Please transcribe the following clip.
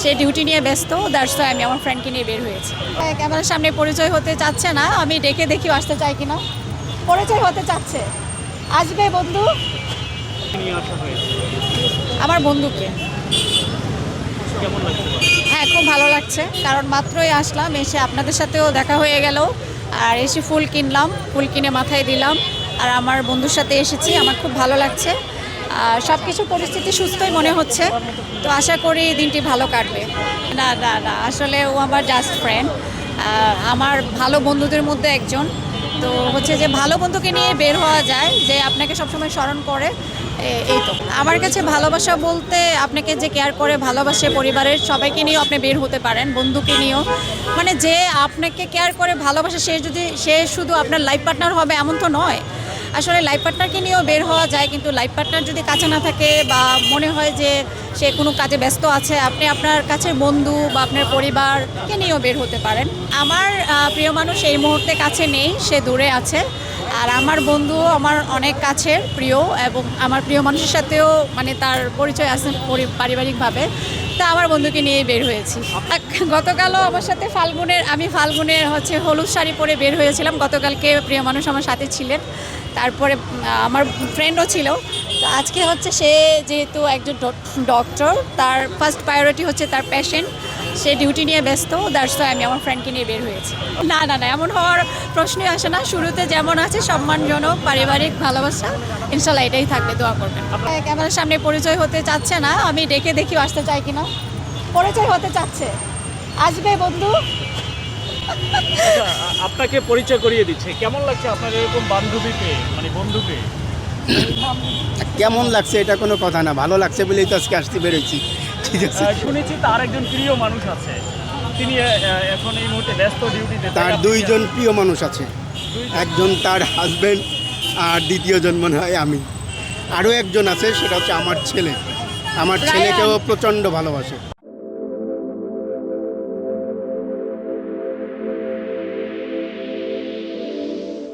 সে duty নিয়ে ব্যস্ত, that's why আমি আমার ফ্রেন্ডকে নিয়ে বের হয়েছি। ক্যামেরার সামনে পরিচয় হতে চাচ্ছে না, আমি ডেকে দেখি আসতে চাই কিনা। পরিচয় হতে চাচ্ছে, আসবে বন্ধু। আমার বন্ধুকে। হ্যাঁ, খুব ভালো লাগছে, কারণ মাত্রই আসলাম, এসে আপনাদের সাথেও দেখা হয়ে গেল, আর এসে ফুল কিনলাম, ফুল কিনে মাথায় দিলাম, আর আমার বন্ধুর সাথে এসেছি। আমার খুব ভালো লাগছে, আর সব কিছু পরিস্থিতি সুস্থই মনে হচ্ছে, তো আশা করি দিনটি ভালো কাটবে। না না না, আসলে ও আমার জাস্ট ফ্রেন্ড, আমার ভালো বন্ধুদের মধ্যে একজন। তো হচ্ছে যে ভালো বন্ধুকে নিয়ে বের হওয়া যায়, যে আপনাকে সবসময় স্মরণ করে, এই তো। আমার কাছে ভালোবাসা বলতে আপনাকে যে কেয়ার করে ভালোবাসে, পরিবারের সবাইকে নিয়েও আপনি বের হতে পারেন, বন্ধুকে নিয়েও। মানে যে আপনাকে কেয়ার করে ভালোবাসে, সে শুধু আপনার লাইফ পার্টনার হবে এমন তো নয়। আসলে লাইফ পার্টনারকে নিয়েও বের হওয়া যায়, কিন্তু লাইফ পার্টনার যদি কাছে না থাকে বা মনে হয় যে সে কোনো কাজে ব্যস্ত আছে, আপনি আপনার কাছের বন্ধু বা আপনার পরিবারকে নিয়েও বের হতে পারেন। আমার প্রিয় মানুষ এই মুহূর্তে কাছে নেই, সে দূরে আছে। আর আমার বন্ধু আমার অনেক কাছের প্রিয়, এবং আমার প্রিয় মানুষের সাথেও মানে তার পরিচয় আছে পারিবারিকভাবে। তা আমার বন্ধুকে নিয়ে বের হয়েছি। গতকালও আমার সাথে আমি ফাল্গুনের হচ্ছে হলুদ শাড়ি পরে বের হয়েছিলাম। গতকালকে প্রিয় মানুষ আমার সাথে ছিলেন, তারপরে আমার ফ্রেন্ডও ছিল। তো আজকে হচ্ছে সে যেহেতু একজন ডক্টর, তার ফার্স্ট প্রায়োরিটি হচ্ছে তার পেশেন্ট, সে ডিউটি নিয়ে ব্যস্ত, দ্যাটস ওয়াই আমি আমার ফ্রেন্ডকে নিয়ে বের হয়েছি। না না না, এমন হওয়ার প্রশ্নই আসে না। শুরুতে যেমন আছে সম্মানজনক পারিবারিক ভালোবাসা, ইনশাল্লাহ এটাই থাকবে, দোয়া করবেন। ক্যামেরার সামনে পরিচয় হতে চাচ্ছে না, আমি ডেকে দেখি আসতে চাই কিনা। পরিচয় হতে চাচ্ছে, আসবে বন্ধু। আপনাকে পরিচয় করিয়ে দিচ্ছে, কেমন লাগছে আপনার এরকম বান্ধবী পেয়ে, মানে বন্ধু পেয়ে? কেমন লাগছে এটা কোনো কথা না, ভালো লাগছে বলেই তো আজকে আসতে বেরোচ্ছি। ঠিক আছে, শুনেছি তার একজন প্রিয় মানুষ আছে, তিনি এখন এই মুহূর্তে ব্যস্ত ডিউটিতে। তার দুইজন প্রিয় মানুষ আছে, একজন তার হাজবেন্ড, আর দ্বিতীয়জন মনে হয় আমি। আরও একজন আছে, সেটা হচ্ছে আমার ছেলে। আমার ছেলেকেও প্রচণ্ড ভালোবাসে।